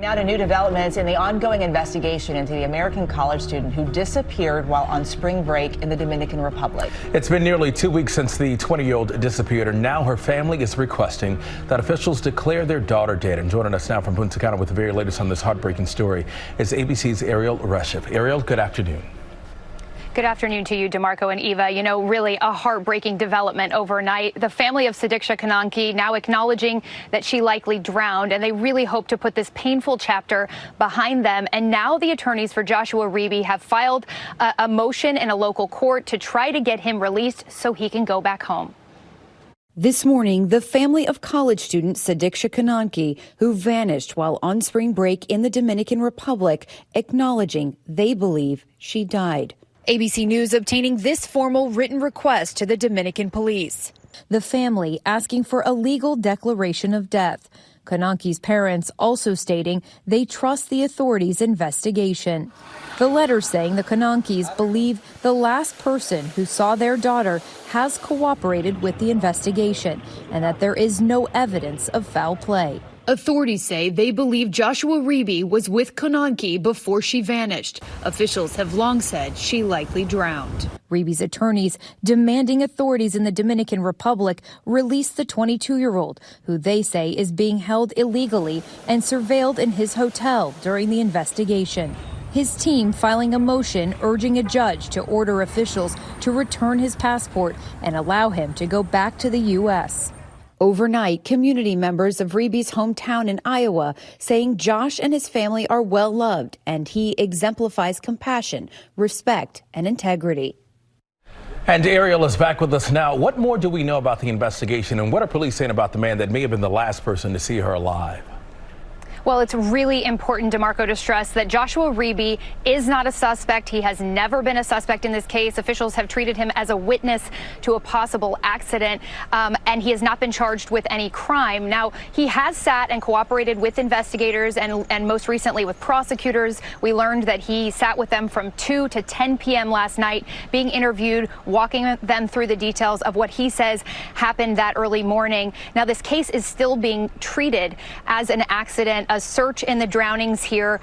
Now to new developments in the ongoing investigation into the American college student who disappeared while on spring break in the Dominican Republic. It's been nearly 2 weeks since the 20-year-old disappeared, and now her family is requesting that officials declare their daughter dead. And joining us now from Punta Cana with the very latest on this heartbreaking story is ABC's Erielle Reshef. Erielle, good afternoon. Good afternoon to you, DeMarco and Eva. You know, really a heartbreaking development overnight. The family of Sadiqa Kananki now acknowledging that she likely drowned, and they really hope to put this painful chapter behind them. And now the attorneys for Joshua Reeby have filed a motion in a local court to try to get him released so he can go back home. This morning, the family of college student Sadiqa Kananki, who vanished while on spring break in the Dominican Republic, acknowledging they believe she died. ABC News obtaining this formal written request to the Dominican police. The family asking for a legal declaration of death. Kananki's parents also stating they trust the authorities' investigation. The letter saying the Kanankis believe the last person who saw their daughter has cooperated with the investigation and that there is no evidence of foul play. Authorities say they believe Joshua Reeby was with Kananki before she vanished. Officials have long said she likely drowned. Reeby's attorneys demanding authorities in the Dominican Republic release the 22-year-old, who they say is being held illegally and surveilled in his hotel during the investigation. His team filing a motion urging a judge to order officials to return his passport and allow him to go back to the U.S. Overnight, community members of Reeby's hometown in Iowa saying Josh and his family are well loved and he exemplifies compassion, respect, and integrity. And Erielle is back with us now. What more do we know about the investigation, and what are police saying about the man that may have been the last person to see her alive? Well, it's really important, DeMarco, to stress that Joshua Reeby is not a suspect. He has never been a suspect in this case. Officials have treated him as a witness to a possible accident, and he has not been charged with any crime. Now, he has sat and cooperated with investigators and most recently with prosecutors. We learned that he sat with them from 2 to 10 p.m. last night, being interviewed, walking them through the details of what he says happened that early morning. Now, this case is still being treated as an accident. A search in the drownings here,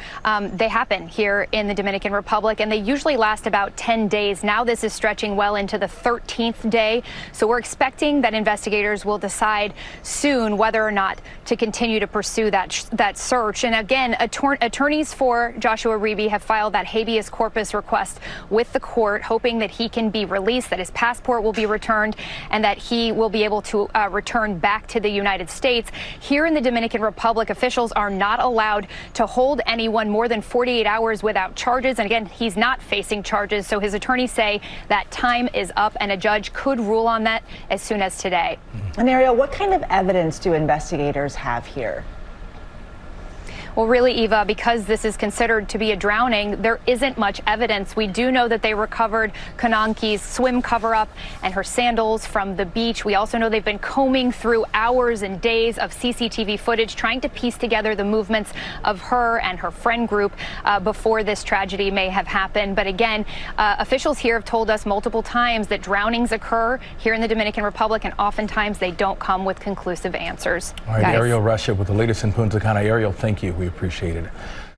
they happen here in the Dominican Republic, and they usually last about 10 days. Now this is stretching well into the 13th day. So we're expecting that investigators will decide soon whether or not to continue to pursue that search. And again, attorneys for Joshua Reeby have filed that habeas corpus request with the court, hoping that he can be released, that his passport will be returned, and that he will be able to return back to the United States. Here in the Dominican Republic, officials are not allowed to hold anyone more than 48 hours without charges. And again, he's not facing charges. So his attorneys say that time is up and a judge could rule on that as soon as today. And Erielle, what kind of evidence do investigators have here? Well, really, Eva, because this is considered to be a drowning, there isn't much evidence. We do know that they recovered Kananki's swim cover-up and her sandals from the beach. We also know they've been combing through hours and days of CCTV footage, trying to piece together the movements of her and her friend group before this tragedy may have happened. But again, officials here have told us multiple times that drownings occur here in the Dominican Republic, and oftentimes they don't come with conclusive answers. All right, Erielle Reshef with the latest in Punta Cana. Erielle, thank you. We appreciate it.